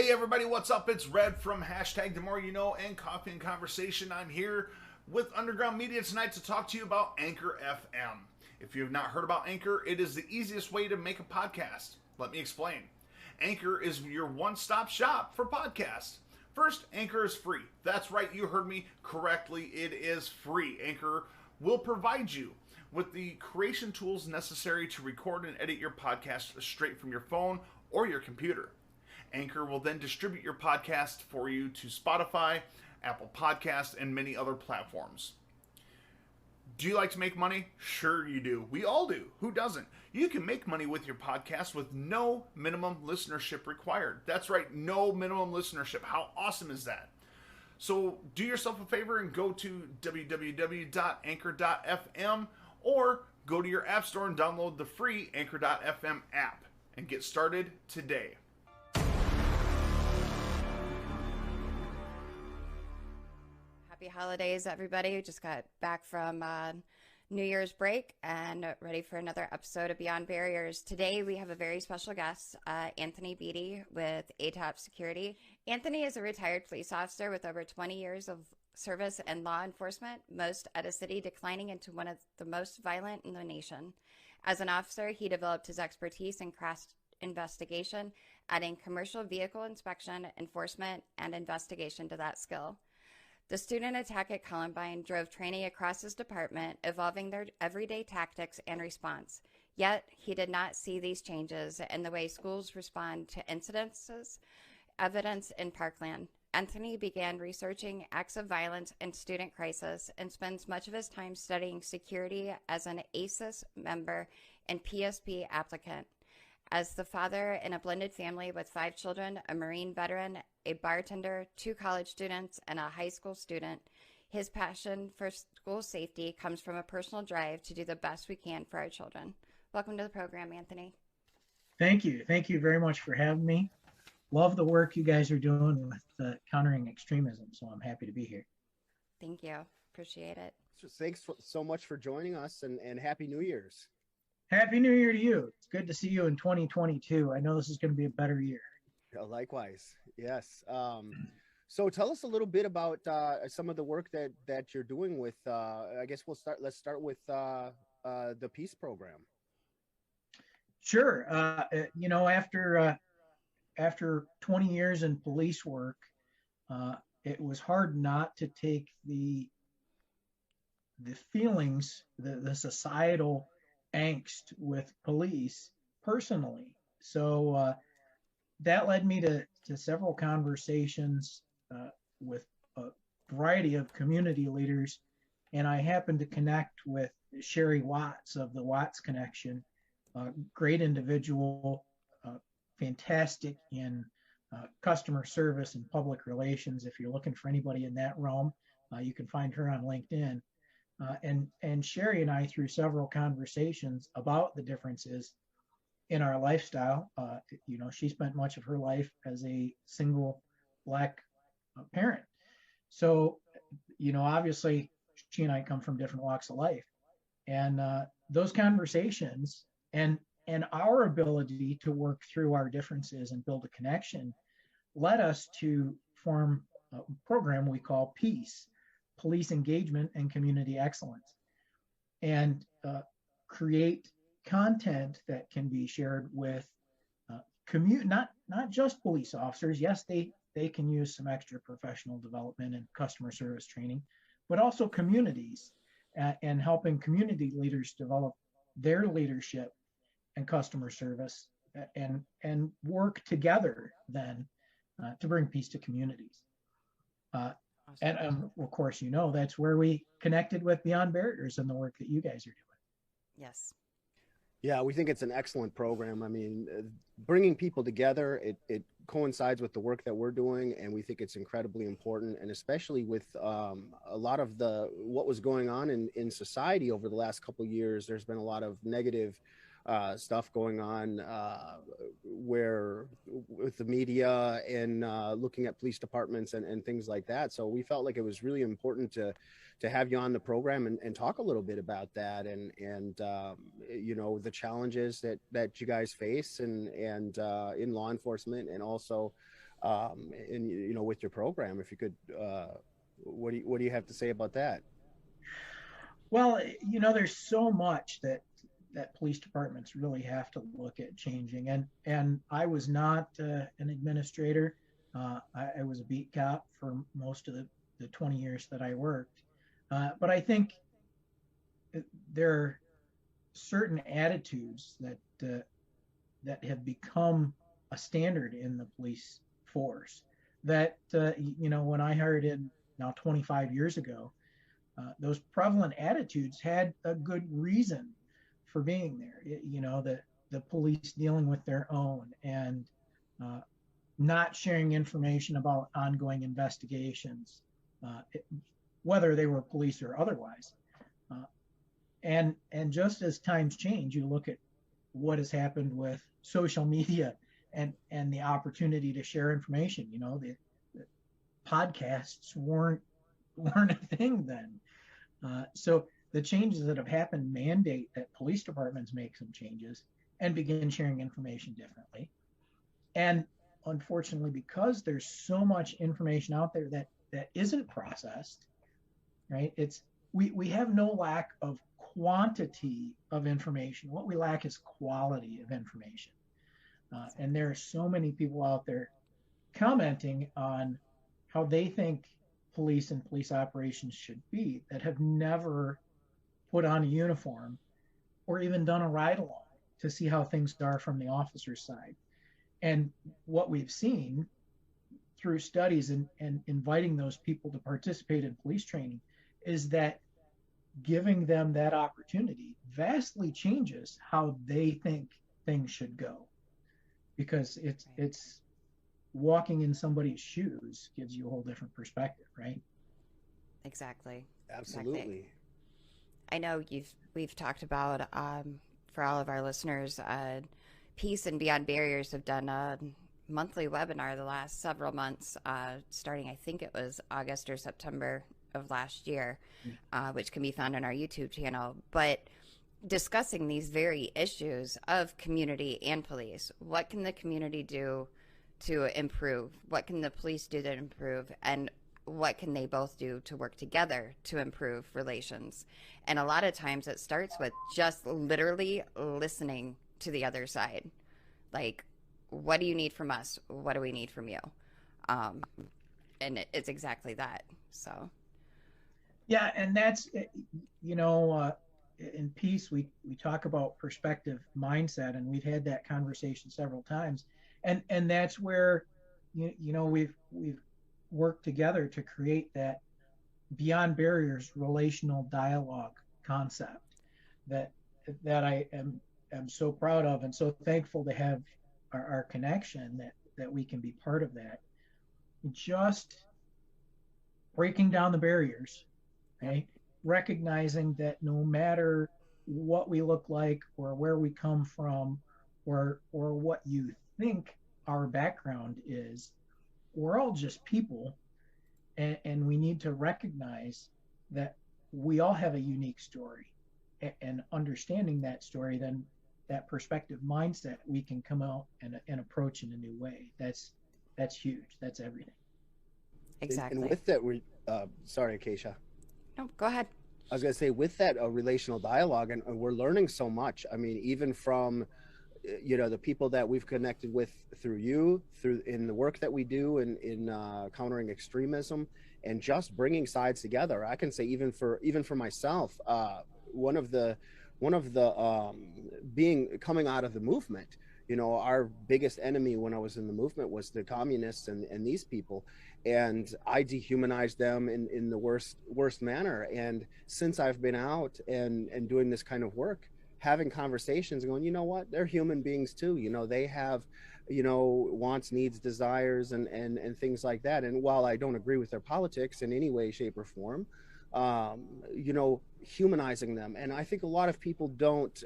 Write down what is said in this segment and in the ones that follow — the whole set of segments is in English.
Hey everybody, what's up? It's Red from hashtag The More You Know and Coffee and Conversation. I'm here with Underground Media tonight to talk to you about Anchor FM. If you have not heard about Anchor, it is the easiest way to make a podcast. Let me explain. Anchor is your one-stop shop for podcasts. First, Anchor is free. That's right, you heard me correctly. It is free. Anchor will provide you with the creation tools necessary to record and edit your podcast straight from your phone or your computer. Anchor will then distribute your podcast for you to Spotify, Apple Podcasts, and many other platforms. Do you like to make money? Sure you do. We all do. Who doesn't? You can make money with your podcast with no minimum listenership required. That's right, no minimum listenership. How awesome is that? So do yourself a favor and go to www.anchor.fm or go to your app store and download the free Anchor.fm app and get started today. Happy holidays, everybody. We just got back from New Year's break and ready for another episode of Beyond Barriers. Today, we have a very special guest, Anthony Beattie with Atap Security. Anthony is a retired police officer with over 20 years of service and law enforcement, most at a city declining into one of the most violent in the nation. As an officer, he developed his expertise in crash investigation, adding commercial vehicle inspection, enforcement, and investigation to that skill. The student attack at Columbine drove training across his department, evolving their everyday tactics and response. Yet, he did not see these changes in the way schools respond to incidences, evidence in Parkland. Anthony began researching acts of violence and student crisis and spends much of his time studying security as an ACES member and PSP applicant. As the father in a blended family with 5 children, a Marine veteran, a bartender, 2 college students, and a high school student, his passion for school safety comes from a personal drive to do the best we can for our children. Welcome to the program, Anthony. Thank you. Thank you very much for having me. Love the work you guys are doing with countering extremism, so I'm happy to be here. Thank you. Appreciate it. Thanks so much for joining us, and Happy New Year's. Happy New Year to you. It's good to see you in 2022. I know this is going to be a better year. Likewise, yes. So tell us a little bit about some of the work that you're doing with. I guess let's start with the Peace program. Sure. After 20 years in police work, it was hard not to take the feelings, the societal angst with police personally. So that led me to several conversations with a variety of community leaders, and I happened to connect with Sherry Watts of the Watts Connection, great individual, fantastic in customer service and public relations. If you're looking for anybody in that realm, you can find her on LinkedIn. And Sherry and I, through several conversations about the differences in our lifestyle, she spent much of her life as a single Black parent. So, obviously, she and I come from different walks of life. And those conversations and our ability to work through our differences and build a connection led us to form a program we call Peace, Police Engagement and Community Excellence, and create content that can be shared with not just police officers. Yes, they can use some extra professional development and customer service training, but also communities and helping community leaders develop their leadership and customer service and work together then to bring peace to communities. And of course, that's where we connected with Beyond Barriers and the work that you guys are doing. Yes. Yeah, we think it's an excellent program. I mean, bringing people together, it coincides with the work that we're doing, and we think it's incredibly important. And especially with a lot of what was going on in society over the last couple of years, there's been a lot of negative stuff going on where with the media and looking at police departments and things like that. So we felt like it was really important to have you on the program and talk a little bit about that and the challenges that you guys face and in law enforcement, and also and with your program. If you could, what do you have to say about that? Well, there's so much that police departments really have to look at changing. And I was not an administrator. I was a beat cop for most of the 20 years that I worked. But I think there are certain attitudes that have become a standard in the police force that, when I hired in now 25 years ago, those prevalent attitudes had a good reason for being there. The police dealing with their own and not sharing information about ongoing investigations, whether they were police or otherwise. And just as times change, you look at what has happened with social media and the opportunity to share information. The podcasts weren't a thing then. So the changes that have happened mandate that police departments make some changes and begin sharing information differently. And unfortunately, because there's so much information out there that isn't processed, right? We have no lack of quantity of information. What we lack is quality of information. And there are so many people out there commenting on how they think police and police operations should be that have never put on a uniform or even done a ride along to see how things are from the officer's side. And what we've seen through studies and inviting those people to participate in police training is that giving them that opportunity vastly changes how they think things should go, because it's walking in somebody's shoes gives you a whole different perspective, right? Exactly. Absolutely. Exactly. I know we've talked about, for all of our listeners, Peace and Beyond Barriers have done a monthly webinar the last several months, starting, I think it was August or September of last year, which can be found on our YouTube channel, but discussing these very issues of community and police. What can the community do to improve? What can the police do to improve? And what can they both do to work together to improve relations? And a lot of times it starts with just literally listening to the other side. Like, what do you need from us? What do we need from you? And it's exactly that. So. Yeah, and that's, in Peace, we talk about perspective mindset, and we've had that conversation several times. And that's where, we've worked together to create that Beyond Barriers relational dialogue concept that I am so proud of and so thankful to have our connection that we can be part of that. Just breaking down the barriers, right? Recognizing that no matter what we look like or where we come from or what you think our background is, we're all just people, and we need to recognize that we all have a unique story, and understanding that story, then that perspective mindset, we can come out and approach in a new way. That's huge. That's everything. Exactly. And with that, sorry, Acacia. No, go ahead. I was going to say, with that relational dialogue, and we're learning so much. I mean, even from, the people that we've connected with through in the work that we do in countering extremism and just bringing sides together. I can say even for myself, one of the coming out of the movement, our biggest enemy when I was in the movement was the communists and these people. And I dehumanized them in the worst manner. And since I've been out and doing this kind of work, having conversations, going, you know what, they're human beings too. They have, wants, needs, desires, and things like that. And while I don't agree with their politics in any way, shape, or form, humanizing them. And I think a lot of people don't,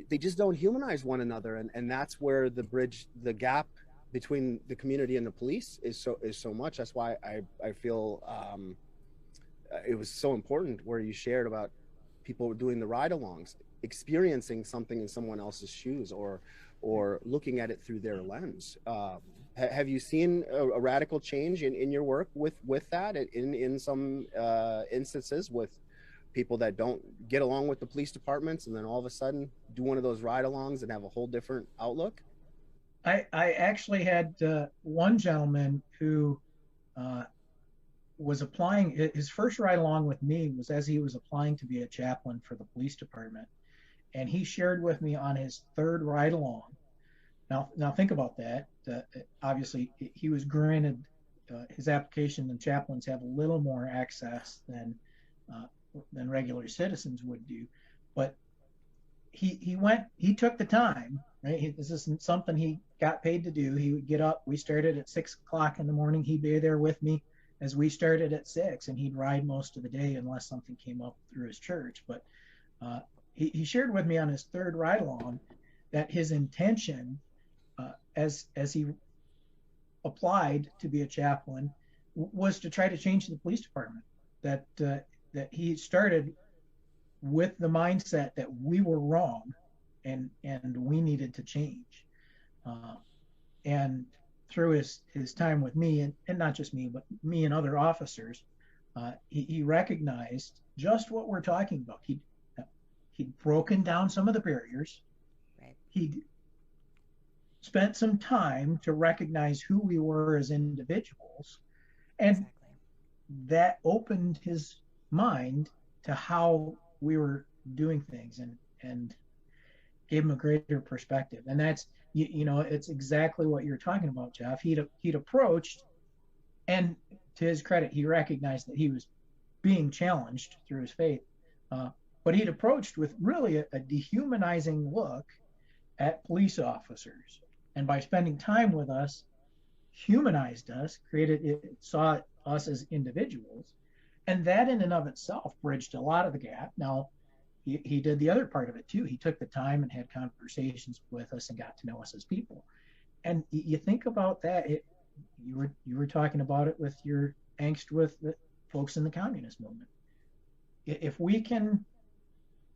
they just don't humanize one another. And that's where the gap between the community and the police is so much. That's why I feel it was so important where you shared about people doing the ride-alongs, experiencing something in someone else's shoes, or looking at it through their lens. Have you seen a radical change in your work with that in some instances with people that don't get along with the police departments and then all of a sudden do one of those ride-alongs and have a whole different outlook? I actually had one gentleman who was applying. His first ride along with me was as he was applying to be a chaplain for the police department, and he shared with me on his third ride along. Now think about that. Obviously, he was granted his application, and chaplains have a little more access than regular citizens would do. But he took the time. Right, this isn't something he got paid to do. He would get up. We started at 6 o'clock in the morning. He'd be there with me as we started at 6, and he'd ride most of the day unless something came up through his church. But he shared with me on his third ride along that his intention, as he applied to be a chaplain, was to try to change the police department. That he started with the mindset that we were wrong, and we needed to change. And through his time with me, and not just me, but me and other officers, he recognized just what we're talking about. He'd broken down some of the barriers. Right. He'd spent some time to recognize who we were as individuals, and Exactly. that opened his mind to how we were doing things, and gave him a greater perspective. And that's, it's exactly what you're talking about, Jeff. He'd approached, and to his credit, he recognized that he was being challenged through his faith. But he'd approached with really a dehumanizing look at police officers. And by spending time with us, humanized us, saw us as individuals. And that in and of itself bridged a lot of the gap. Now, he did the other part of it too. He took the time and had conversations with us and got to know us as people. And you think about that. You were talking about it with your angst with the folks in the communist movement. If we can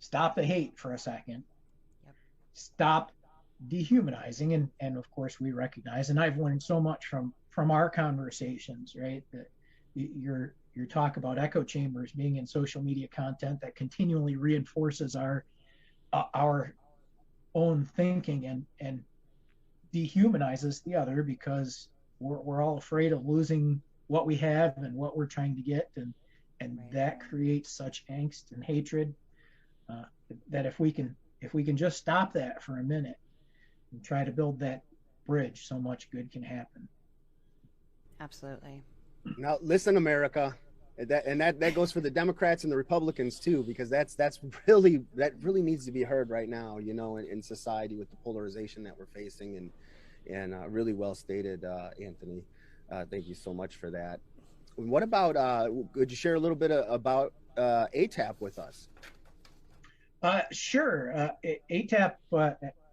stop the hate for a second, Yep. stop dehumanizing, and of course we recognize, and I've learned so much from our conversations, right? That your talk about echo chambers being in social media content that continually reinforces our own thinking and dehumanizes the other, because we're all afraid of losing what we have and what we're trying to get, and Right. that creates such angst and hatred, that if we can just stop that for a minute and try to build that bridge, so much good can happen. Absolutely. Now, listen, America, that goes for the Democrats and the Republicans too, because that really needs to be heard right now, in society with the polarization that we're facing, and really well stated, Anthony. Thank you so much for that. What about? Could you share a little bit about Atap with us? Sure. Atap,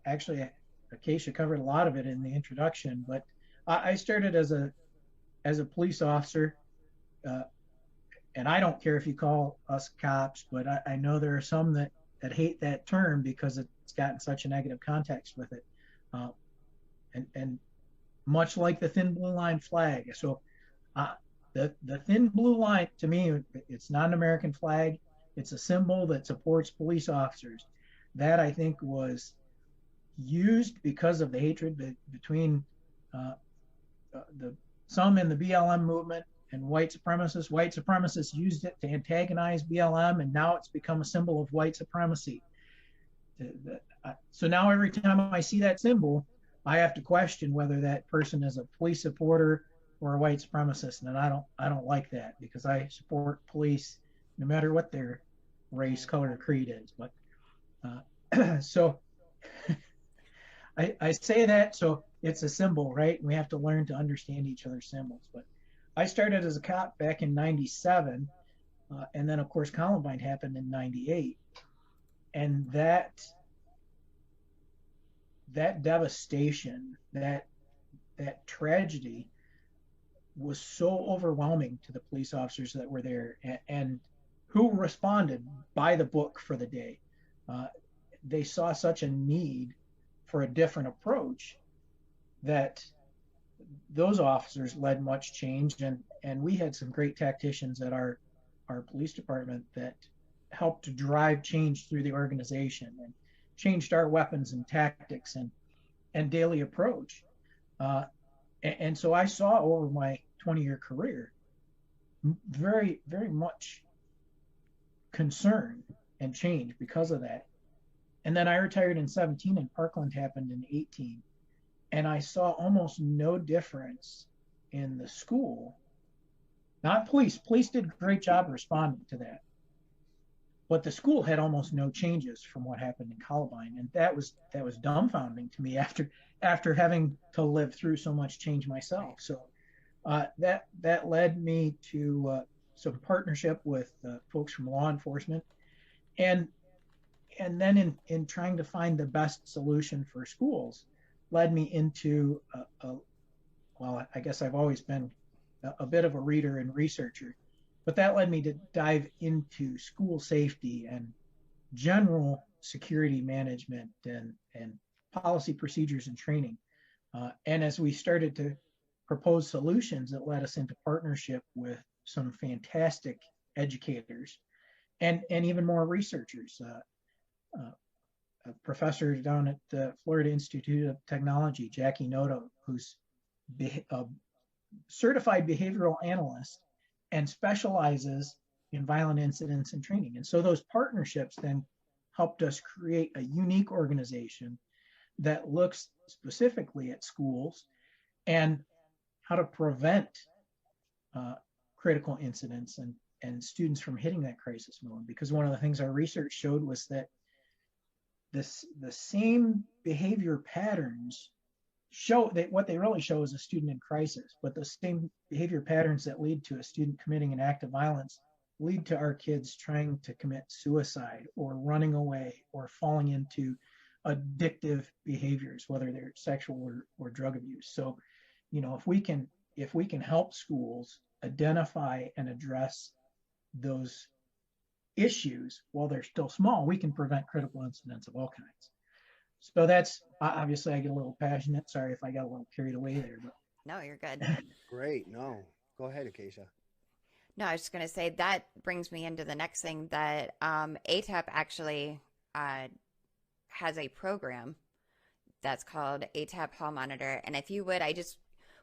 actually, Acacia covered a lot of it in the introduction, but I started as a police officer, and I don't care if you call us cops, but I know there are some that hate that term because it's gotten such a negative context with it, and much like the thin blue line flag. So the thin blue line, to me, it's not an American flag. It's a symbol that supports police officers. That, I think, was used because of the hatred between some in the BLM movement and white supremacists. White supremacists used it to antagonize BLM, and now it's become a symbol of white supremacy. So now every time I see that symbol, I have to question whether that person is a police supporter or a white supremacist, and I don't like that, because I support police no matter what their race, color, or creed is. But so I say that, so it's a symbol, right? We have to learn to understand each other's symbols. But I started as a cop back in '97, and then of course Columbine happened in '98, and that devastation, that tragedy was so overwhelming to the police officers that were there, and who responded by the book for the day. They saw such a need for a different approach that those officers led much change, and we had some great tacticians at our police department that helped to drive change through the organization and changed our weapons and tactics and daily approach. Uh, and so I saw over my 20-year career very, very much concern and change because of that. And then I retired in 17 and Parkland happened in 18. And I saw almost no difference in the school. Not police. Police did a great job responding to that. But the school had almost no changes from what happened in Columbine. And that was dumbfounding to me after having to live through so much change myself. So that led me to some partnership with folks from law enforcement. And then in trying to find the best solution for schools, led me into well, I guess I've always been a bit of a reader and researcher, but that led me to dive into school safety and general security management and policy procedures and training. And as we started to propose solutions, it led us into partnership with some fantastic educators and even more researchers. A professor down at the Florida Institute of Technology, Jackie Noto, who's a certified behavioral analyst and specializes in violent incidents and training. And so those partnerships then helped us create a unique organization that looks specifically at schools and how to prevent critical incidents and students from hitting that crisis mode. Because one of the things our research showed was that the same behavior patterns show that what they really show is a student in crisis, but the same behavior patterns that lead to a student committing an act of violence lead to our kids trying to commit suicide or running away or falling into addictive behaviors, whether they're sexual or drug abuse. So, if we can help schools identify and address those issues while they're still small, we can prevent critical incidents of all kinds. So that's obviously I get a little passionate. Sorry if I got a little carried away there. But. No, you're good. Great. No, go ahead, Acacia. No, I was just going to say that brings me into the next thing that Atap actually has a program that's called Atap Hall Monitor. And if you would, I just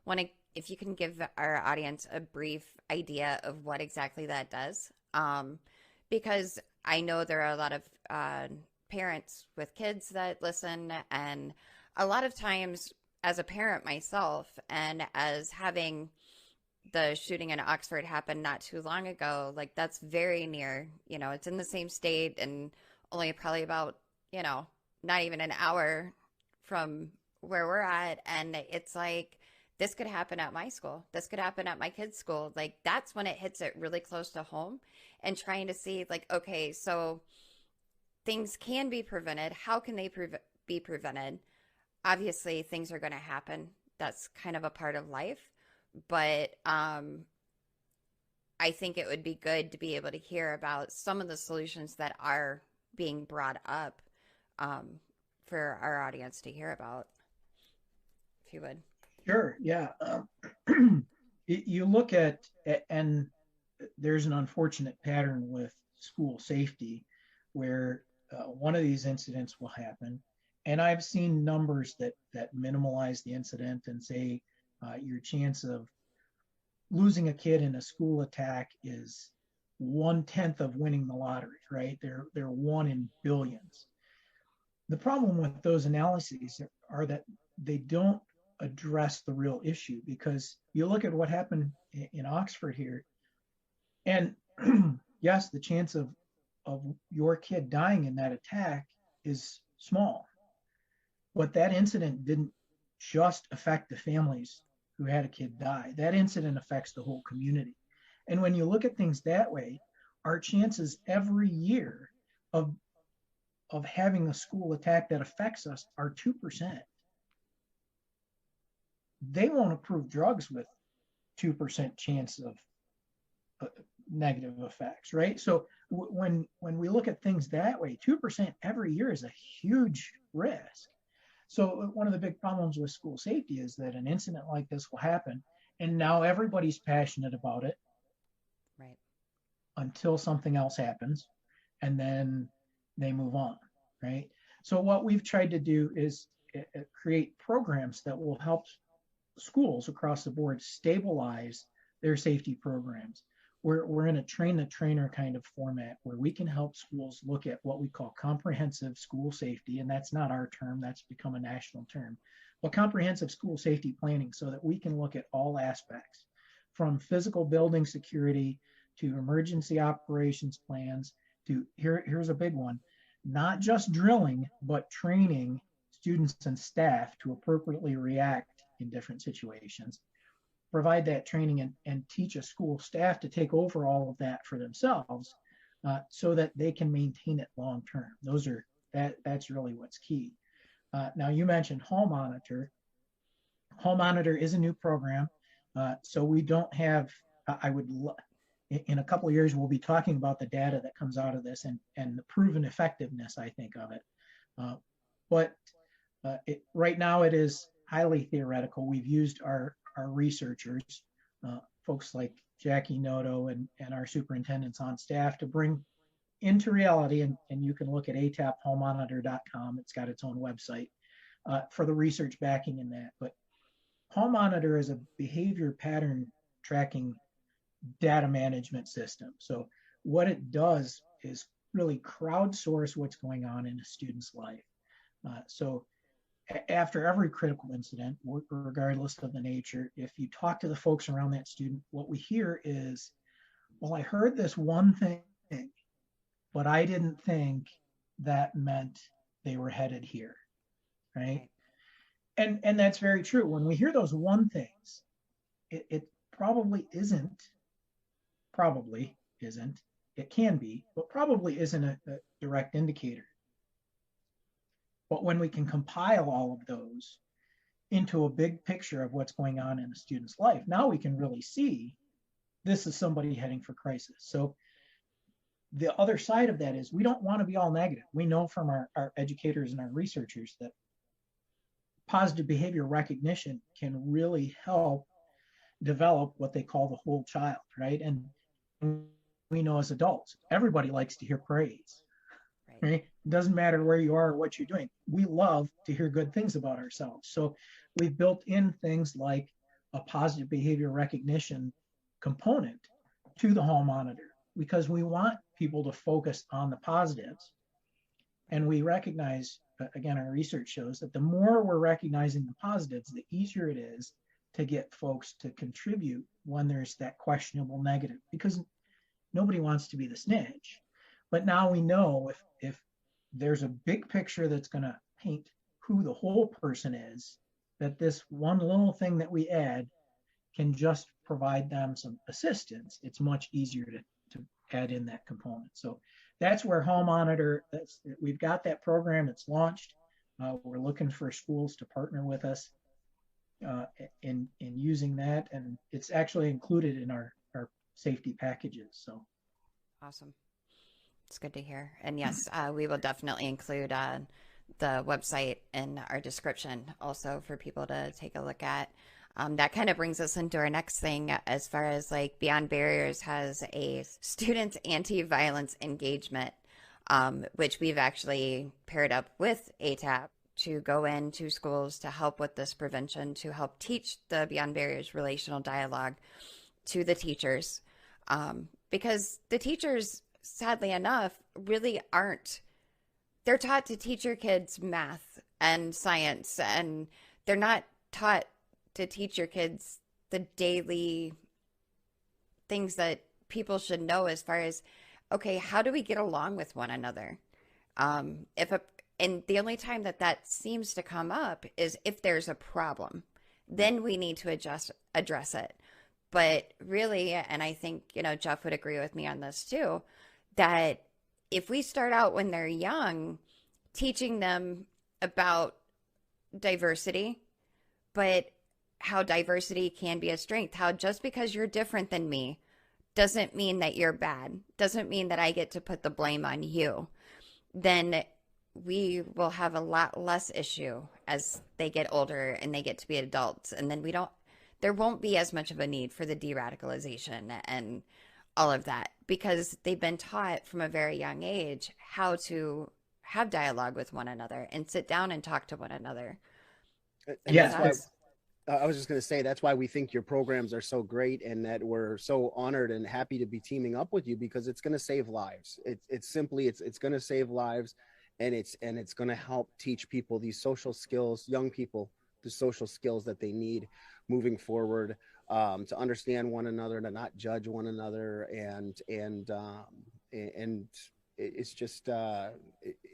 want to, if you can give our audience a brief idea of what exactly that does. Because I know there are a lot of parents with kids that listen, and a lot of times as a parent myself, and as having the shooting in Oxford happen not too long ago, like that's very near, it's in the same state and only probably about, not even an hour from where we're at. And it's like, this could happen at my school. This could happen at my kid's school. Like that's when it hits it really close to home, and trying to see like, okay, so things can be prevented. How can they be prevented? Obviously things are going to happen. That's kind of a part of life. But I think it would be good to be able to hear about some of the solutions that are being brought up for our audience to hear about, if you would. Sure. Yeah. You look at, and there's an unfortunate pattern with school safety where one of these incidents will happen. And I've seen numbers that minimalize the incident and say your chance of losing a kid in a school attack is 1/10 of winning the lottery, right? They're one in billions. The problem with those analyses are that they don't address the real issue, because you look at what happened in Oxford here, and yes, the chance of your kid dying in that attack is small, but that incident didn't just affect the families who had a kid die. That incident affects the whole community. And when you look at things that way, our chances every year of having a school attack that affects us are 2%. They won't approve drugs with 2% chance of negative effects, right? So when we look at things that way, 2% every year is a huge risk. So one of the big problems with school safety is that an incident like this will happen, and now everybody's passionate about it Right. until something else happens, and then they move on, right? So what we've tried to do is create programs that will help schools across the board stabilize their safety programs. We're in a train the trainer kind of format where we can help schools look at what we call comprehensive school safety, and that's not our term, that's become a national term, but comprehensive school safety planning, so that we can look at all aspects from physical building security to emergency operations plans to here's a big one, not just drilling, but training students and staff to appropriately react in different situations, provide that training and teach a school staff to take over all of that for themselves, so that they can maintain it long term. That's really what's key. Now you mentioned Hall Monitor. Hall Monitor is a new program, so we don't have. In a couple of years we'll be talking about the data that comes out of this and the proven effectiveness, I think, of it. But right now it is highly theoretical. We've used our researchers, folks like Jackie Noto and our superintendents on staff to bring into reality, and you can look at ataphallmonitor.com. It's got its own website for the research backing in that. But Hall Monitor is a behavior pattern tracking data management system. So what it does is really crowdsource what's going on in a student's life. So after every critical incident, regardless of the nature, if you talk to the folks around that student, what we hear is, well, I heard this one thing, but I didn't think that meant they were headed here, right? And that's very true. When we hear those one things, it probably isn't, it can be, but probably isn't a direct indicator. But when we can compile all of those into a big picture of what's going on in a student's life, now we can really see this is somebody heading for crisis. So the other side of that is we don't want to be all negative. We know from our educators and our researchers that positive behavior recognition can really help develop what they call the whole child, right? And we know as adults, everybody likes to hear praise, right? It doesn't matter where you are or what you're doing. We love to hear good things about ourselves. So we've built in things like a positive behavior recognition component to the Hall Monitor because we want people to focus on the positives. And we recognize, again, our research shows that the more we're recognizing the positives, the easier it is to get folks to contribute when there's that questionable negative, because nobody wants to be the snitch. But now we know if there's a big picture that's going to paint who the whole person is, that this one little thing that we add can just provide them some assistance. It's much easier to add in that component. So that's where Hall Monitor, we've got that program, it's launched. We're looking for schools to partner with us in using that, and it's actually included in our safety packages. So awesome. It's good to hear. And yes, we will definitely include the website in our description also for people to take a look at. That kind of brings us into our next thing, as far as like Beyond Barriers has a student anti-violence engagement, which we've actually paired up with Atap to go into schools to help with this prevention, to help teach the Beyond Barriers relational dialogue to the teachers. Because the teachers, sadly enough, really aren't, they're taught to teach your kids math and science, and they're not taught to teach your kids the daily things that people should know, as far as, okay, how do we get along with one another? And the only time that seems to come up is if there's a problem, then we need to address it. But really, and I think, Jeff would agree with me on this too, that if we start out when they're young, teaching them about diversity, but how diversity can be a strength, how just because you're different than me doesn't mean that you're bad, doesn't mean that I get to put the blame on you, then we will have a lot less issue as they get older and they get to be adults. And then there won't be as much of a need for the de-radicalization and all of that, because they've been taught from a very young age how to have dialogue with one another and sit down and talk to one another. And Yeah. that's why I was just going to say, that's why we think your programs are so great, and that we're so honored and happy to be teaming up with you, because it's going to save lives. It's going to save lives, and it's going to help teach people these social skills, young people, the social skills that they need moving forward, to understand one another, to not judge one another, and it's just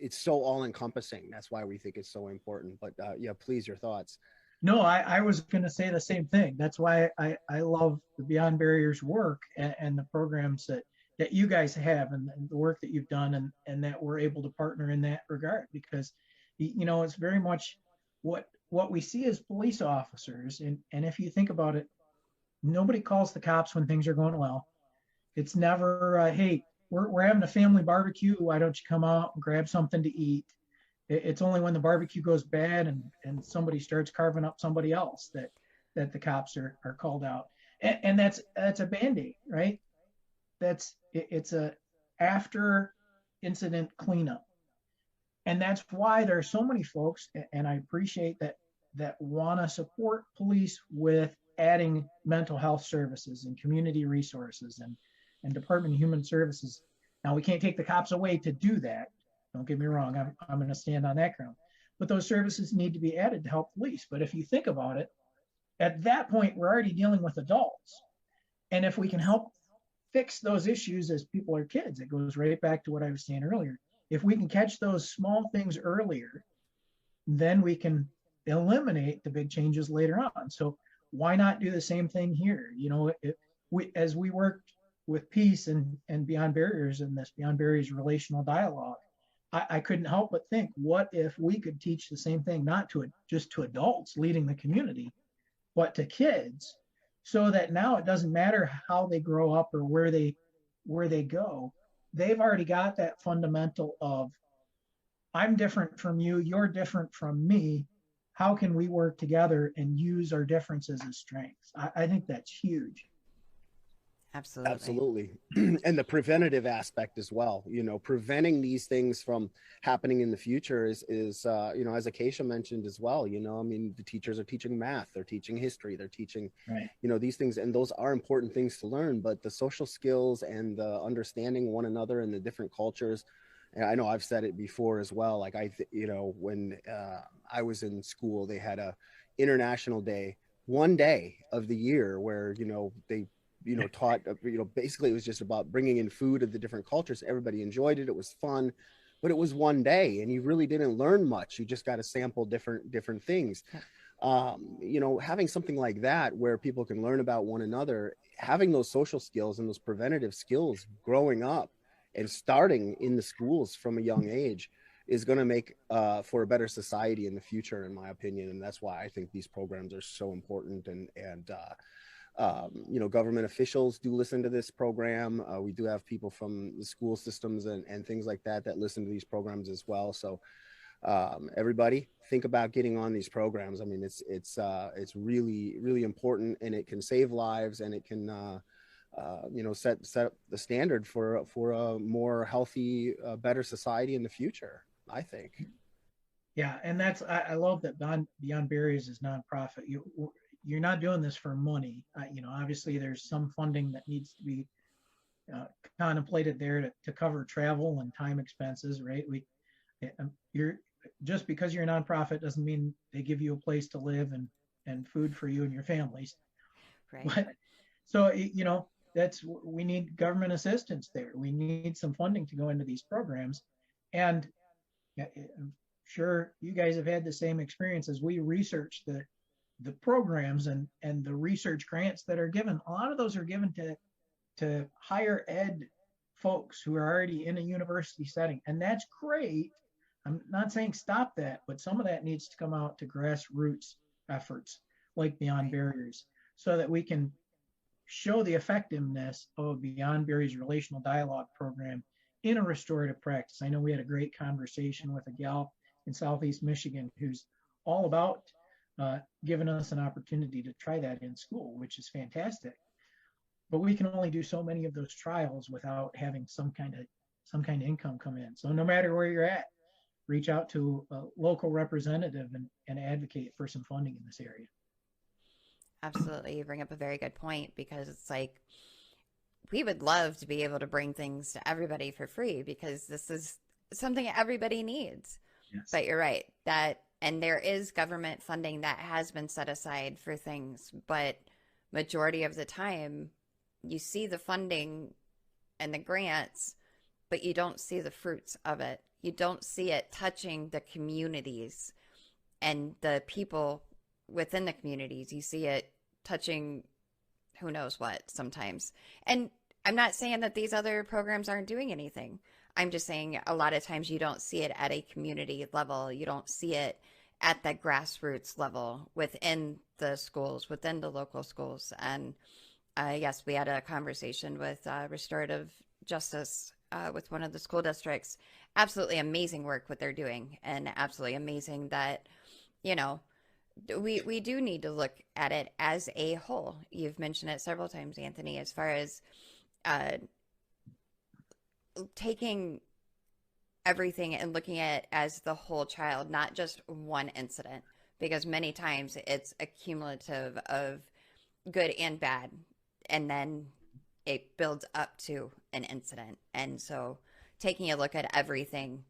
it's so all encompassing. That's why we think it's so important. But yeah, please, your thoughts. No, I was going to say the same thing. That's why I love the Beyond Barriers work and the programs that you guys have, and the work that you've done, and that we're able to partner in that regard, because, you know, it's very much what we see as police officers. And if you think about it, nobody calls the cops when things are going well. It's never, hey, we're having a family barbecue. Why don't you come out and grab something to eat? It's only when the barbecue goes bad and somebody starts carving up somebody else that the cops are called out. And that's a Band-Aid, right? It's a after incident cleanup. And that's why there are so many folks, and I appreciate that want to support police with adding mental health services and community resources and Department of Human Services. Now, we can't take the cops away to do that. Don't get me wrong. I'm going to stand on that ground. But those services need to be added to help police. But if you think about it, at that point, we're already dealing with adults. And if we can help fix those issues as people are kids, it goes right back to what I was saying earlier. If we can catch those small things earlier, then we can eliminate the big changes later on. So why not do the same thing here? You know, as we worked with peace and Beyond Barriers and this Beyond Barriers relational dialogue, I couldn't help but think, what if we could teach the same thing, not just to adults leading the community, but to kids, so that now it doesn't matter how they grow up or where they go. They've already got that fundamental of, I'm different from you, you're different from me. How can we work together and use our differences as strengths? I think that's huge. Absolutely. And the preventative aspect as well, you know, preventing these things from happening in the future is you know, as Acacia mentioned as well, you know, I mean, the teachers are teaching math, they're teaching history, they're teaching, right, you know, these things, and those are important things to learn, but the social skills and the understanding one another and the different cultures. And I know I've said it before as well. Like you know, when I was in school, they had a international day, one day of the year where, you know, they, you know, taught, you know, basically it was just about bringing in food of the different cultures. Everybody enjoyed it. It was fun, but it was one day and you really didn't learn much. You just got to sample different things. You know, having something like that where people can learn about one another, having those social skills and those preventative skills growing up and starting in the schools from a young age is going to make for a better society in the future, in my opinion. And that's why I think these programs are so important. And you know, government officials do listen to this program. We do have people from the school systems and things like that listen to these programs as well. So everybody think about getting on these programs. I mean, it's really, really important, and it can save lives, and it can, you know, set the standard for a more healthy, better society in the future, I think. Yeah. And I love that Beyond Barriers is nonprofit. You're not doing this for money. You know, obviously there's some funding that needs to be contemplated there to cover travel and time expenses, right? You're just because you're a nonprofit doesn't mean they give you a place to live and food for you and your families. Right. But, so, you know, we need government assistance there. We need some funding to go into these programs. And I'm sure you guys have had the same experience as we research the programs and the research grants that are given. A lot of those are given to higher ed folks who are already in a university setting. And that's great. I'm not saying stop that, but some of that needs to come out to grassroots efforts like Beyond Barriers, so that we can show the effectiveness of Beyond Barriers relational dialogue program in a restorative practice. I know we had a great conversation with a gal in Southeast Michigan who's all about giving us an opportunity to try that in school, which is fantastic. But we can only do so many of those trials without having some kind of income come in. So no matter where you're at, reach out to a local representative and advocate for some funding in this area. Absolutely. You bring up a very good point, because it's like, we would love to be able to bring things to everybody for free, because this is something everybody needs. Yes. But you're right, and there is government funding that has been set aside for things, but majority of the time you see the funding and the grants, but you don't see the fruits of it. You don't see it touching the communities and the people within the communities. You see it touching who knows what sometimes. And I'm not saying that these other programs aren't doing anything. I'm just saying a lot of times you don't see it at a community level. You don't see it at the grassroots level within the schools, within the local schools. And yes, we had a conversation with restorative justice with one of the school districts. Absolutely amazing work what they're doing, and absolutely amazing that, you know, we do need to look at it as a whole. You've mentioned it several times, Anthony, as far as taking everything and looking at it as the whole child, not just one incident, because many times it's accumulative of good and bad, and then it builds up to an incident. And so taking a look at everything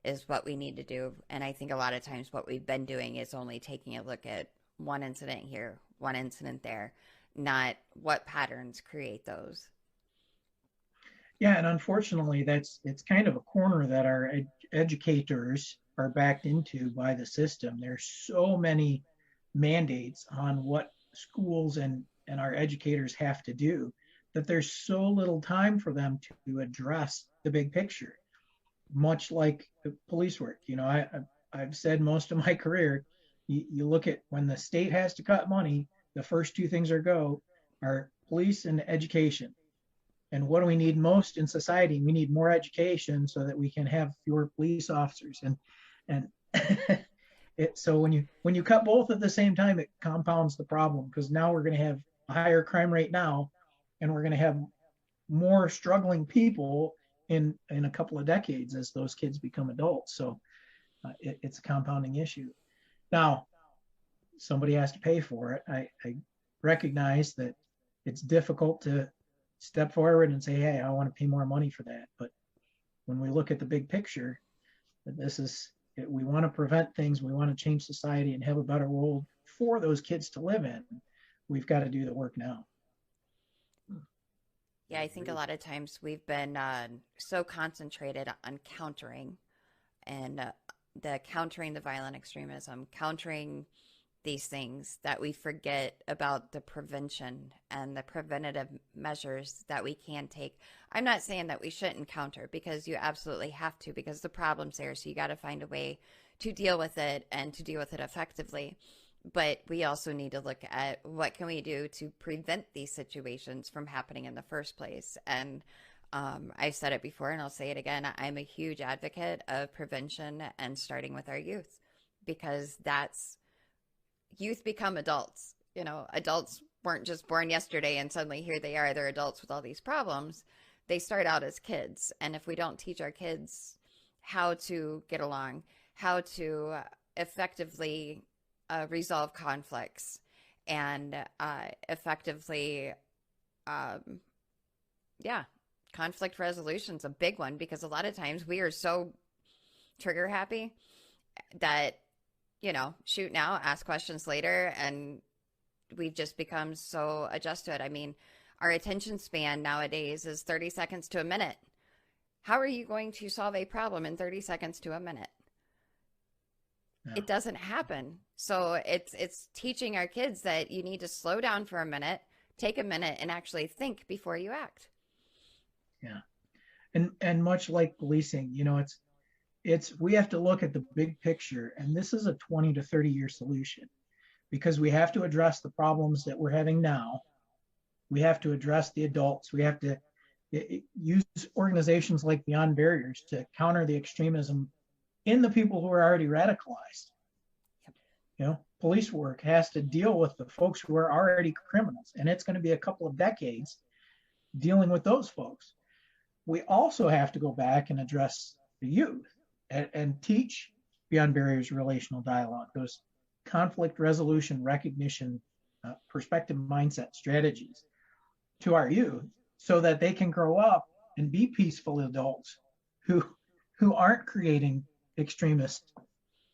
is what we need to do. And I think a lot of times what we've been doing is only taking a look at one incident here, one incident there, not what patterns create those. Yeah, and unfortunately, it's kind of a corner that our educators are backed into by the system. There's so many mandates on what schools and our educators have to do that there's so little time for them to address the big picture. Much like police work, you know, I've said most of my career, you look at when the state has to cut money, the first two things are police and education. And what do we need most in society? We need more education so that we can have fewer police officers. And so when you cut both at the same time, it compounds the problem, because now we're going to have a higher crime rate now, and we're going to have more struggling people in a couple of decades as those kids become adults. So it's a compounding issue. Now, somebody has to pay for it. I recognize that it's difficult to step forward and say, hey, I want to pay more money for that. But when we look at the big picture, we want to prevent things, we want to change society and have a better world for those kids to live in. We've got to do the work now. Yeah, I think a lot of times we've been so concentrated on countering and countering the violent extremism, countering these things, that we forget about the prevention and the preventative measures that we can take. I'm not saying that we shouldn't counter, because you absolutely have to, because the problem's there. So you got to find a way to deal with it and to deal with it effectively. But we also need to look at what can we do to prevent these situations from happening in the first place. And I've said it before and I'll say it again. I'm a huge advocate of prevention and starting with our youth, because youth become adults. You know, adults weren't just born yesterday and suddenly here they are, they're adults with all these problems. They start out as kids. And if we don't teach our kids how to get along, how to effectively resolve conflicts, and effectively, conflict resolution's a big one, because a lot of times we are so trigger happy that, you know, shoot now, ask questions later, and we've just become so adjusted to it. I mean, our attention span nowadays is 30 seconds to a minute. How are you going to solve a problem in 30 seconds to a minute? No. It doesn't happen. So it's teaching our kids that you need to slow down for a minute, take a minute, and actually think before you act. Yeah. And much like policing, you know, we have to look at the big picture, and this is a 20 to 30 year solution, because we have to address the problems that we're having now. We have to address the adults. We have to use organizations like Beyond Barriers to counter the extremism in the people who are already radicalized. police work has to deal with the folks who are already criminals, and it's going to be a couple of decades dealing with those folks. We also have to go back and address the youth and teach Beyond Barriers relational dialogue, those conflict resolution, recognition, perspective mindset strategies to our youth, so that they can grow up and be peaceful adults who aren't creating extremist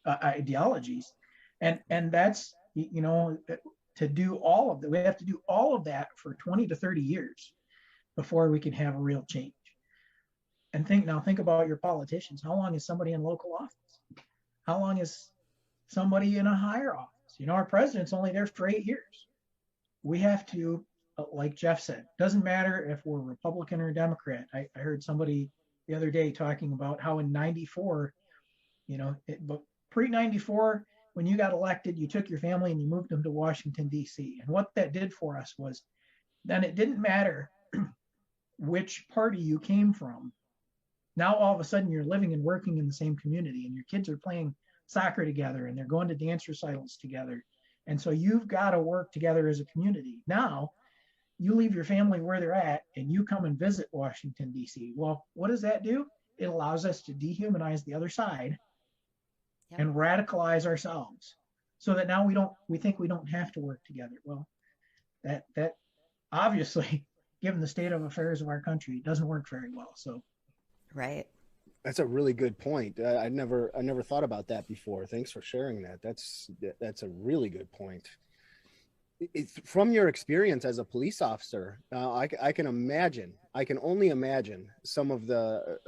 ideologies. And that's, to do all of that, we have to do all of that for 20 to 30 years before we can have a real change. And think about your politicians. How long is somebody in local office? How long is somebody in a higher office? Our president's only there for 8 years. We have to, like Jeff said, doesn't matter if we're Republican or Democrat. I heard somebody the other day talking about how in 94, but pre-94, when you got elected, you took your family and you moved them to Washington, D.C. And what that did for us was then it didn't matter which party you came from. Now, all of a sudden, you're living and working in the same community, and your kids are playing soccer together, and they're going to dance recitals together. And so you've got to work together as a community. Now, you leave your family where they're at, and you come and visit Washington, D.C. Well, what does that do? It allows us to dehumanize the other side. Yep. And radicalize ourselves, so that now we think we don't have to work together. Well, that obviously, given the state of affairs of our country, doesn't work very well. So, right. That's a really good point. I never thought about that before. Thanks for sharing that. That's a really good point. From your experience as a police officer, I can only imagine some of the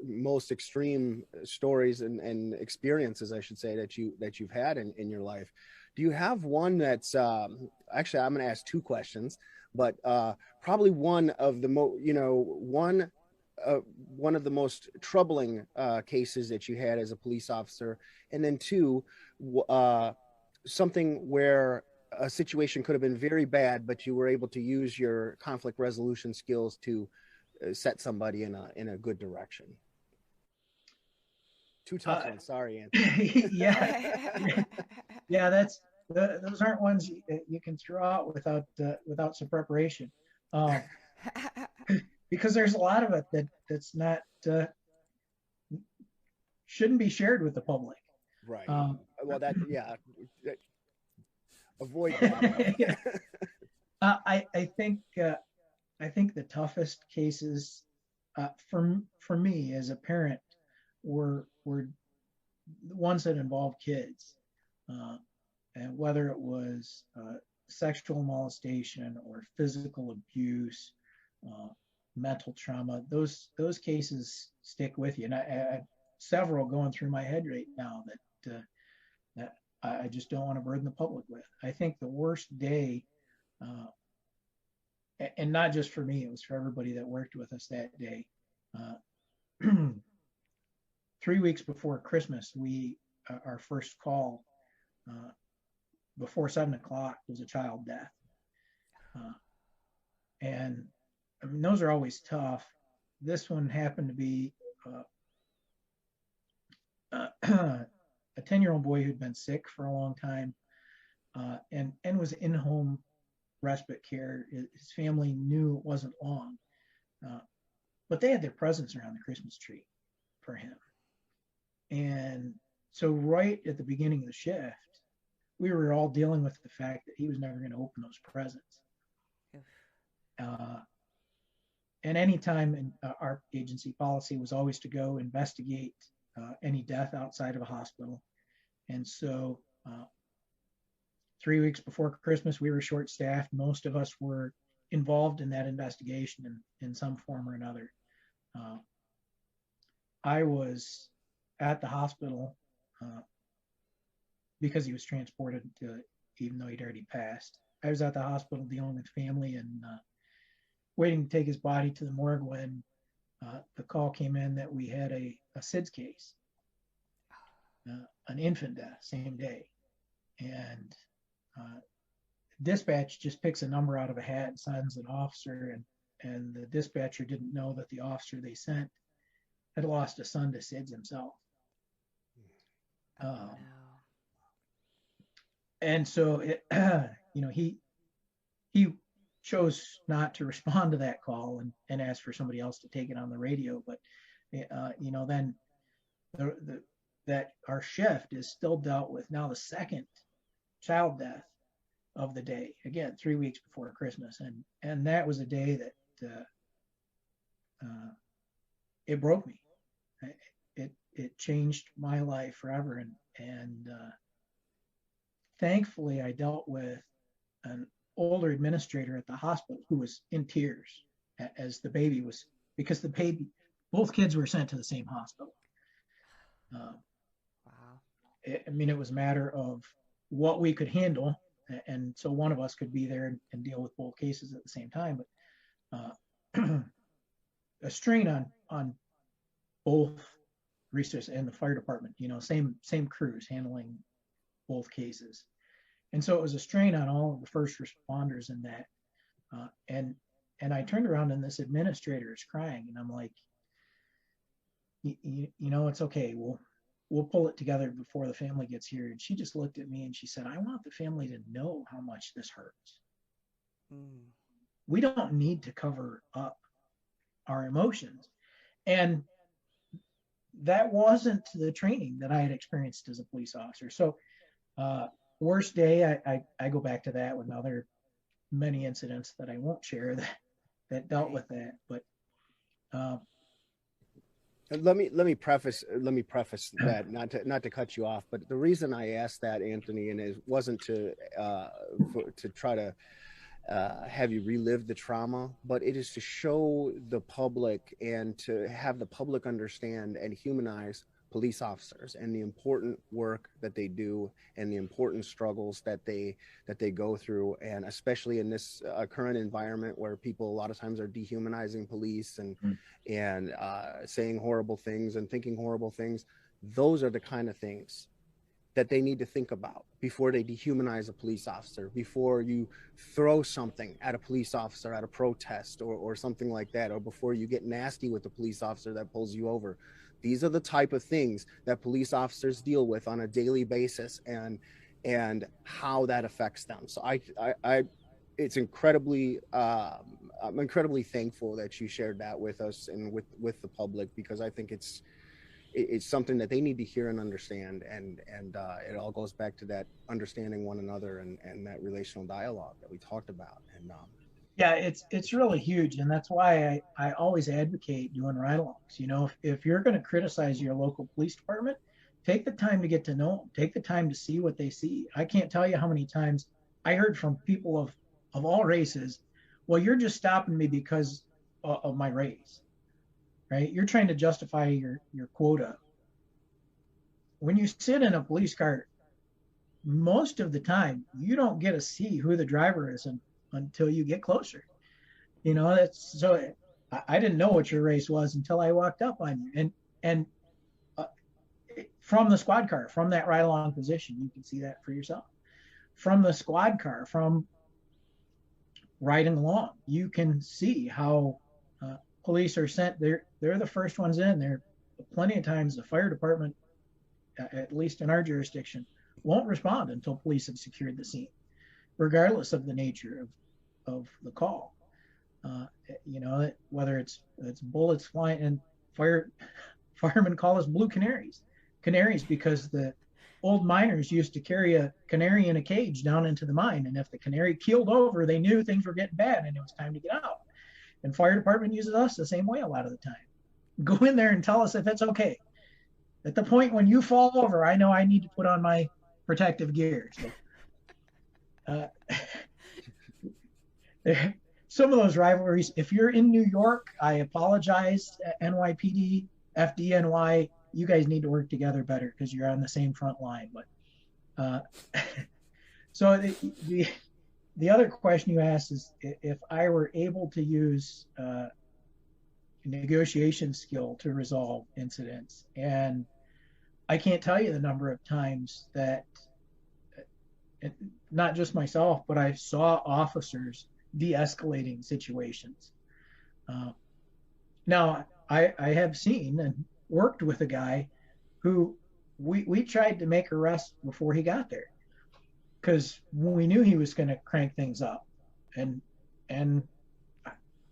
most extreme stories and experiences, I should say, that you've had in your life. Do you have one that's actually, I'm going to ask two questions, but probably one of the one of the most troubling cases that you had as a police officer, and then two, something where a situation could have been very bad, but you were able to use your conflict resolution skills to set somebody in a good direction. Too tough one. Sorry, Anthony. Yeah. Those aren't ones you can throw out without some preparation, because there's a lot of it that's not shouldn't be shared with the public. Right. Well, avoid that. I think the toughest cases for me as a parent were the ones that involved kids, and whether it was sexual molestation or physical abuse, mental trauma. Those cases stick with you, and I several going through my head right now that I just don't want to burden the public with. I think the worst day, and not just for me, it was for everybody that worked with us that day. 3 weeks before Christmas, our first call before 7 o'clock was a child death. And I mean, those are always tough. This one happened to be a 10-year-old boy who'd been sick for a long time, and was in-home respite care. His family knew it wasn't long, but they had their presents around the Christmas tree for him. And so right at the beginning of the shift, we were all dealing with the fact that he was never going to open those presents. And anytime our agency policy was always to go investigate any death outside of a hospital. And so 3 weeks before Christmas, we were short-staffed. Most of us were involved in that investigation in some form or another. I was at the hospital because he was transported even though he'd already passed. I was at the hospital dealing with family and waiting to take his body to the morgue when the call came in that we had a SIDS case, an infant death, same day. And dispatch just picks a number out of a hat and sends an officer, and the dispatcher didn't know that the officer they sent had lost a son to SIDS himself. and so he chose not to respond to that call and asked for somebody else to take it on the radio. But then that our shift is still dealt with now the second child death of the day, again 3 weeks before Christmas, and that was a day that it broke me. It changed my life forever, and thankfully I dealt with an older administrator at the hospital who was in tears as the baby was, because both kids were sent to the same hospital. Wow. It was a matter of what we could handle, and so one of us could be there and deal with both cases at the same time. But a strain on both research and the fire department, same crews handling both cases. And so it was a strain on all of the first responders in that. And I turned around and this administrator is crying, and I'm like, it's okay. We'll pull it together before the family gets here. And she just looked at me and she said, I want the family to know how much this hurts. We don't need to cover up our emotions. And that wasn't the training that I had experienced as a police officer. So worst day, I go back to that with many incidents that I won't share that dealt with that. But let me preface that, not to cut you off, but the reason I asked that, Anthony, and it wasn't to try to have you relive the trauma, but it is to show the public and to have the public understand and humanize police officers and the important work that they do and the important struggles that they go through, and especially in this current environment where people a lot of times are dehumanizing police and saying horrible things and thinking horrible things. Those are the kind of things that they need to think about before they dehumanize a police officer, before you throw something at a police officer at a protest or something like that, or before you get nasty with the police officer that pulls you over. These are the type of things that police officers deal with on a daily basis, and how that affects them. So it's incredibly, I'm incredibly thankful that you shared that with us and with the public, because I think it's something that they need to hear and understand, and it all goes back to that understanding one another and that relational dialogue that we talked about. And yeah, it's really huge, and that's why I always advocate doing ride-alongs. If you're going to criticize your local police department, take the time to get to know them. Take the time to see what they see. I can't tell you how many times I heard from people of all races, well, you're just stopping me because of my race, right? You're trying to justify your quota. When you sit in a police car, most of the time, you don't get to see who the driver is until you get closer. That's so. I didn't know what your race was until I walked up on you, and from the squad car, from that ride-along position, you can see that for yourself. From the squad car, from riding along, you can see how police are sent. They're the first ones in. There plenty of times the fire department, at least in our jurisdiction, won't respond until police have secured the scene, regardless of the nature of the call. Whether it's bullets flying, and firemen call us blue canaries because the old miners used to carry a canary in a cage down into the mine, and if the canary keeled over, they knew things were getting bad and it was time to get out. And fire department uses us the same way a lot of the time. Go in there and tell us if it's okay. At the point when you fall over, I know I need to put on my protective gear. So, some of those rivalries, if you're in New York, I apologize, NYPD, FDNY, you guys need to work together better because you're on the same front line. But so the other question you asked is if I were able to use negotiation skill to resolve incidents. And I can't tell you the number of times that, not just myself, but I saw officers de-escalating situations. Now, I have seen and worked with a guy who we tried to make arrests before he got there. because we knew he was going to crank things up. And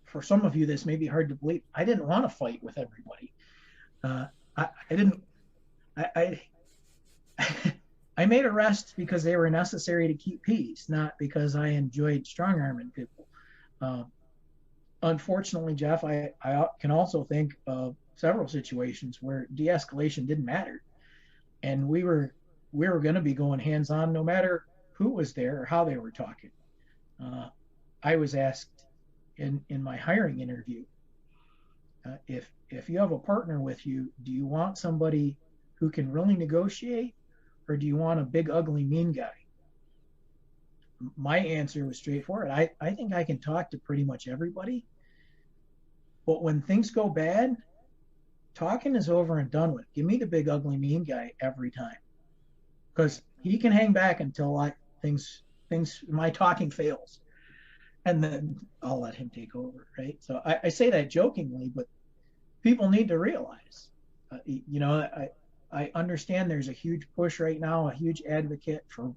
for some of you, this may be hard to believe. I didn't want to fight with everybody. I didn't. I I made arrests because they were necessary to keep peace, not because I enjoyed strong arming people. Unfortunately, Jeff, I can also think of several situations where de-escalation didn't matter, and we were going to be going hands-on no matter who was there or how they were talking. I was asked in my hiring interview, if you have a partner with you, do you want somebody who can really negotiate, or do you want a big, ugly, mean guy? My answer was straightforward. I think I can talk to pretty much everybody. But when things go bad, talking is over and done with. Give me the big, ugly, mean guy every time. Because he can hang back until my talking fails. And then I'll let him take over, right? So I say that jokingly, but people need to realize, I understand there's a huge push right now, a huge advocate for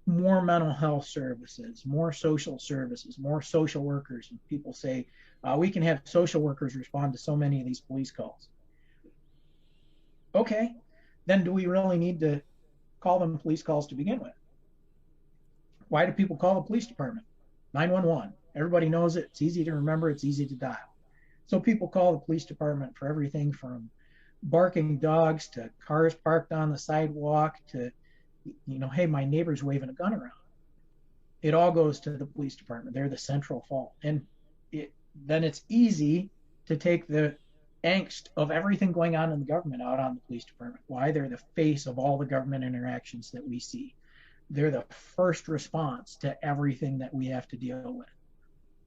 more mental health services, more social services, more social workers. And people say, we can have social workers respond to so many of these police calls. Okay, then do we really need to call them police calls to begin with? Why do people call the police department? 911. Everybody knows it. It's easy to remember. It's easy to dial. So people call the police department for everything from barking dogs to cars parked on the sidewalk to, hey, my neighbor's waving a gun around. It all goes to the police department. They're the central fault. And then it's easy to take the angst of everything going on in the government out on the police department. Why? They're the face of all the government interactions that we see. They're the first response to everything that we have to deal with.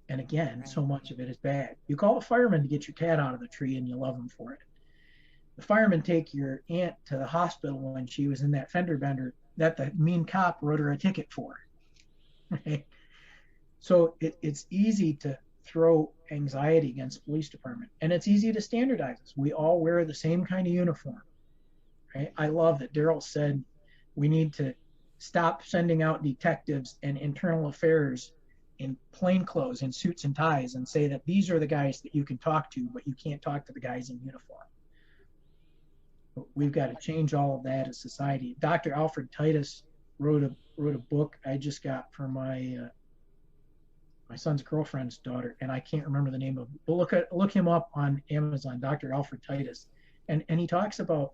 And again, so much of it is bad. You call a fireman to get your cat out of the tree and you love him for it. The firemen take your aunt to the hospital when she was in that fender bender that the mean cop wrote her a ticket for. Right? So it's easy to throw anxiety against the police department. And it's easy to standardize this. We all wear the same kind of uniform. Right? I love that Daryl said we need to stop sending out detectives and internal affairs in plain clothes, in suits and ties, and say that these are the guys that you can talk to, but you can't talk to the guys in uniform. We've got to change all of that as society. Dr. Alfred Titus wrote a book I just got for my son's girlfriend's daughter, and I can't remember the name of it. But look him up on Amazon, Dr. Alfred Titus, and he talks about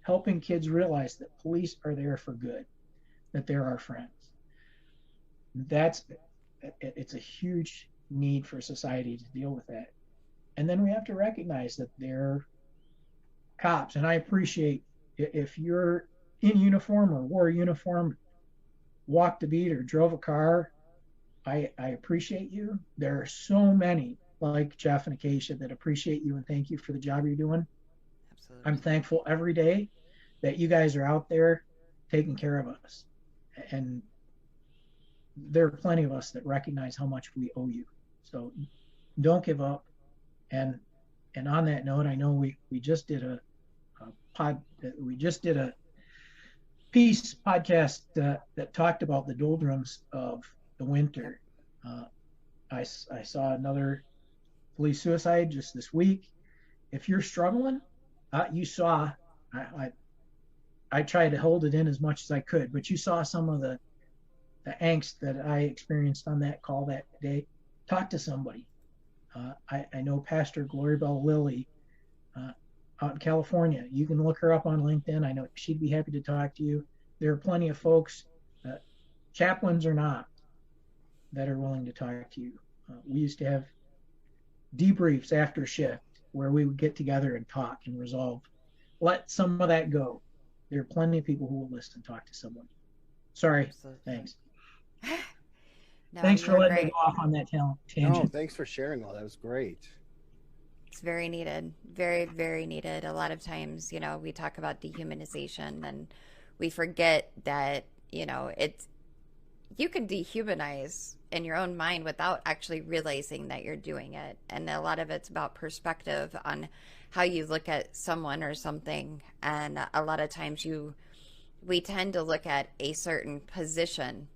helping kids realize that police are there for good, that they're our friends. It's a huge need for society to deal with that. And then we have to recognize that they're cops. And I appreciate if you're in uniform or wore a uniform, walked the beat or drove a car, I appreciate you. There are so many like Jeff and Acacia that appreciate you and thank you for the job you're doing. Absolutely. I'm thankful every day that you guys are out there taking care of us. And there are plenty of us that recognize how much we owe you. So don't give up. And on that note, I know we just did a piece podcast that talked about the doldrums of the winter. I saw another police suicide just this week. If you're struggling, you saw, I tried to hold it in as much as I could, but you saw some of the angst that I experienced on that call that day. Talk to somebody. I know Pastor Glorybell Lilly out in California. You can look her up on LinkedIn. I know she'd be happy to talk to you. There are plenty of folks, chaplains or not, that are willing to talk to you. We used to have debriefs after shift where we would get together and talk and resolve. Let some of that go. There are plenty of people who will listen and talk to someone. Sorry. Absolutely. Thanks. No, thanks for letting me go off on that tangent. No, thanks for sharing all that. Was great. It's very needed. Very, very needed. A lot of times, we talk about dehumanization and we forget that, you can dehumanize in your own mind without actually realizing that you're doing it. And a lot of it's about perspective on how you look at someone or something. And a lot of times we tend to look at a certain position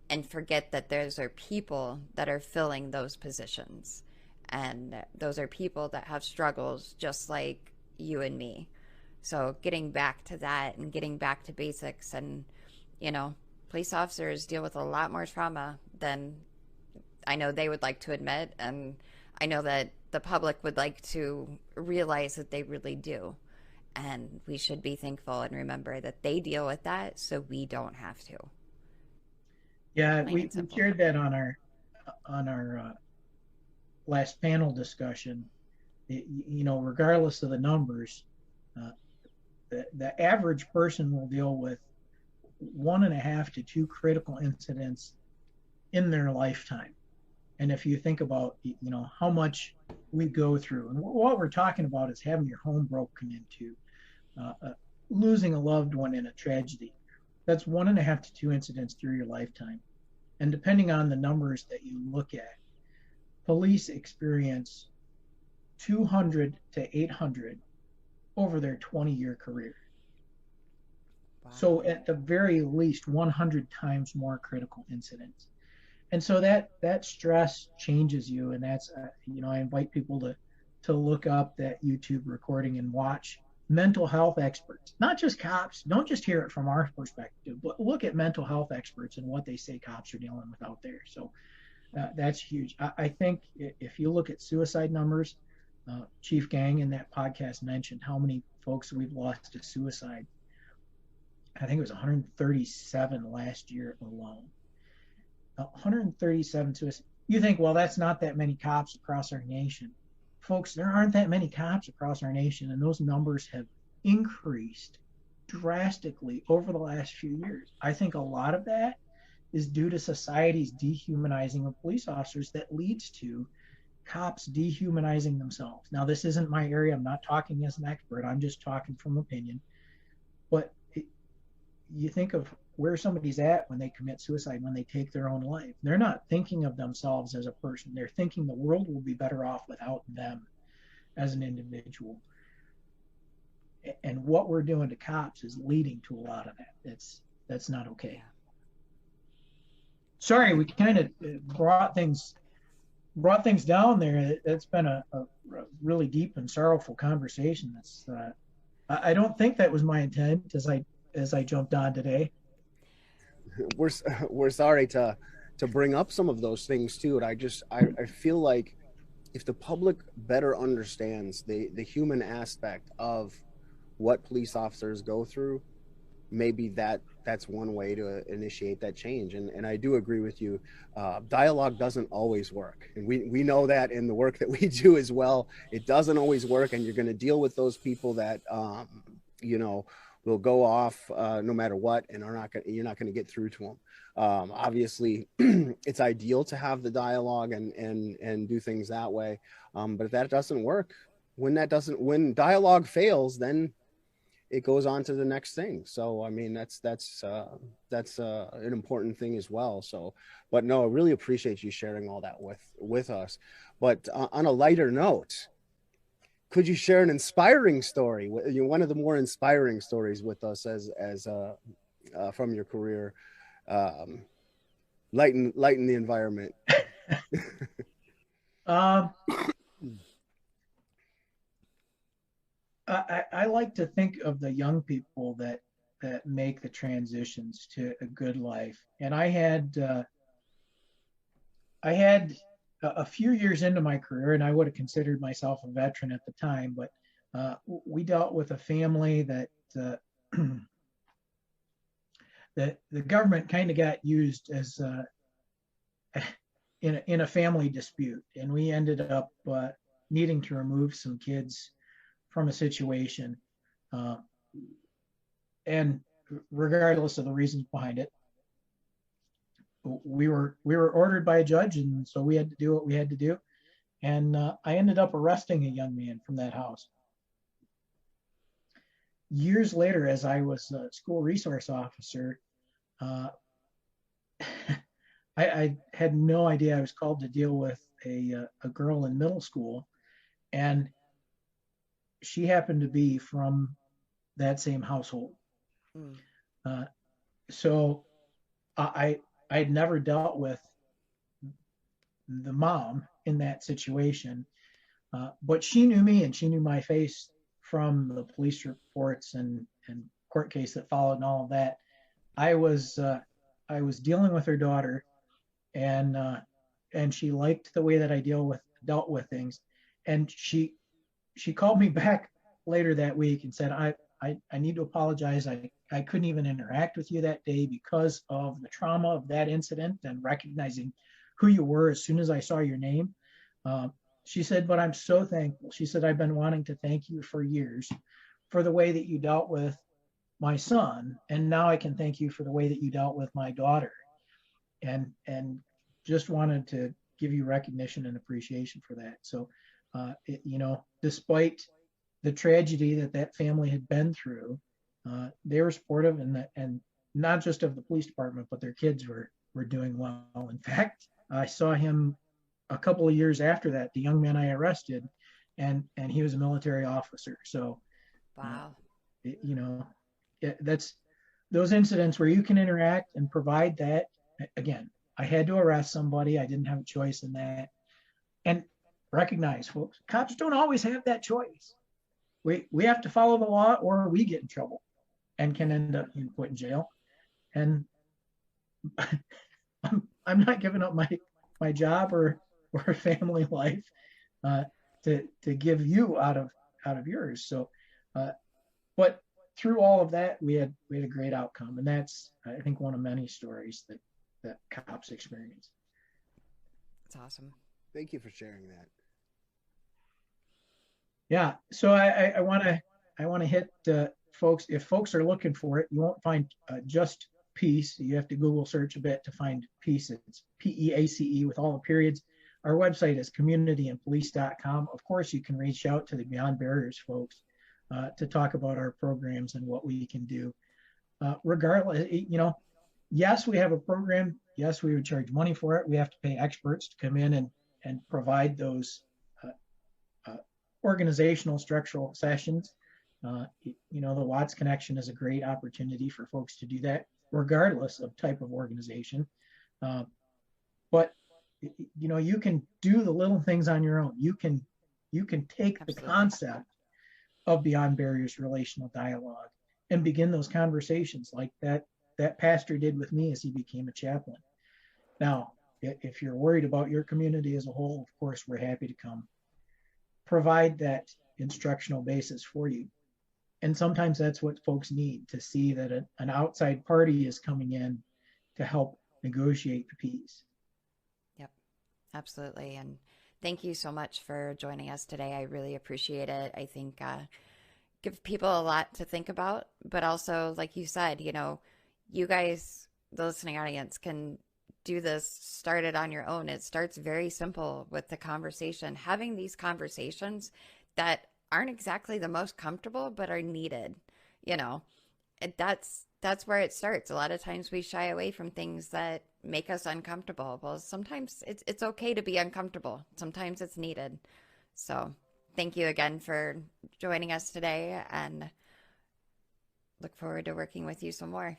and forget that those are people that are filling those positions. And those are people that have struggles just like you and me. So getting back to that and getting back to basics, and, you know, police officers deal with a lot more trauma than I know they would like to admit. And I know that the public would like to realize that they really do. And we should be thankful and remember that they deal with that so we don't have to. Yeah, Plain we and simple. shared that on our last panel discussion. Regardless of the numbers, uh, the average person will deal with 1.5 to 2 critical incidents in their lifetime. And if you think about, how much we go through, and what we're talking about is having your home broken into, losing a loved one in a tragedy. That's 1.5 to 2 incidents through your lifetime. And depending on the numbers that you look at, police experience 200 to 800 over their 20-year career. Wow. So at the very least, 100 times more critical incidents. And so that stress changes you. And that's, I invite people to look up that YouTube recording and watch mental health experts, not just cops. Don't just hear it from our perspective, but look at mental health experts and what they say cops are dealing with out there. So that's huge. I think if you look at suicide numbers, Chief Gang in that podcast mentioned how many folks we've lost to suicide. I think it was 137 last year alone. 137 suicides. You think, well, that's not that many cops across our nation. Folks, there aren't that many cops across our nation, and those numbers have increased drastically over the last few years. I think a lot of that is due to society's dehumanizing of police officers that leads to cops dehumanizing themselves. Now, this isn't my area. I'm not talking as an expert. I'm just talking from opinion. But you think of where somebody's at when they commit suicide, when they take their own life. They're not thinking of themselves as a person. They're thinking the world will be better off without them as an individual. And what we're doing to cops is leading to a lot of that. That's not okay. Yeah. Sorry, we kind of brought things down there. That's been a really deep and sorrowful conversation. That's I don't think that was my intent as I jumped on today. We're sorry to bring up some of those things too. And I feel like if the public better understands the human aspect of what police officers go through, maybe that's one way to initiate that change. And I do agree with you. Dialogue doesn't always work. And we know that in the work that we do as well. It doesn't always work. And you're going to deal with those people that, will go off no matter what, and you're not going to get through to them. Obviously, it's ideal to have the dialogue and do things that way. But if that doesn't work, when dialogue fails, then it goes on to the next thing. So, I mean, that's an important thing as well. So, but no, I really appreciate you sharing all that with us. But on a lighter note, could you share an inspiring story, one of the more inspiring stories with us as from your career, lighten the environment? I like to think of the young people that make the transitions to a good life. And I had a few years into my career, and I would have considered myself a veteran at the time, but we dealt with a family that that the government kind of got used as in a family dispute, and we ended up needing to remove some kids from a situation, and regardless of the reasons behind it, we were ordered by a judge, and so we had to do what we had to do. And I ended up arresting a young man from that house. Years later, as I was a school resource officer, I had no idea I was called to deal with a girl in middle school, and she happened to be from that same household. So I I had never dealt with the mom in that situation, but she knew me and she knew my face from the police reports and court case that followed and all of that. I was dealing with her daughter, and she liked the way that I dealt with things, and she called me back later that week and said, I need to apologize. I couldn't even interact with you that day because of the trauma of that incident and recognizing who you were as soon as I saw your name. She said, but I'm so thankful. She said, I've been wanting to thank you for years for the way that you dealt with my son. And now I can thank you for the way that you dealt with my daughter. And just wanted to give you recognition and appreciation for that. So, despite the tragedy that family had been through, they were supportive, and not just of the police department, but their kids were doing well. In fact, I saw him a couple of years after that, the young man I arrested, and he was a military officer. So, Wow. That's those incidents where you can interact and provide that. Again, I had to arrest somebody. I didn't have a choice in that. And recognize, folks, cops don't always have that choice. We have to follow the law, or we get in trouble and can end up being put in jail. And I'm not giving up my job or family life to give you out of yours. So, but through all of that, we had a great outcome, and that's, I think, one of many stories that cops experience. It's awesome. Thank you for sharing that. Yeah. So I want to hit folks. If folks are looking for it, you won't find just Peace. You have to Google search a bit to find Peace. It's PEACE with all the periods. Our website is communityandpolice.com. Of course, you can reach out to the Beyond Barriers folks to talk about our programs and what we can do. Regardless, yes, we have a program. Yes, we would charge money for it. We have to pay experts to come in and provide those organizational structural sessions. The Watts Connection is a great opportunity for folks to do that, regardless of type of organization. But you can do the little things on your own. You can take Absolutely. the concept of Beyond Barriers relational dialogue and begin those conversations like that pastor did with me as he became a chaplain. Now, if you're worried about your community as a whole, of course, we're happy to come provide that instructional basis for you. And sometimes that's what folks need, to see that an outside party is coming in to help negotiate the peace. Yep, absolutely. And thank you so much for joining us today. I really appreciate it. I think give people a lot to think about, but also, like you said, you guys, the listening audience, can do this, start it on your own. It starts very simple with the conversation, having these conversations that aren't exactly the most comfortable, but are needed. That's where it starts. A lot of times we shy away from things that make us uncomfortable. Well, sometimes it's okay to be uncomfortable. Sometimes it's needed. So thank you again for joining us today, and look forward to working with you some more.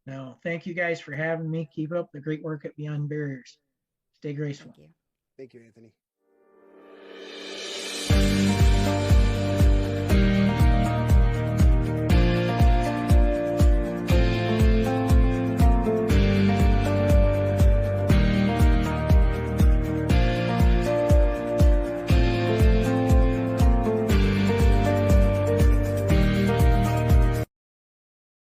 No, thank you guys for having me. Keep up the great work at Beyond Barriers. Stay graceful. Thank you. Thank you, Anthony.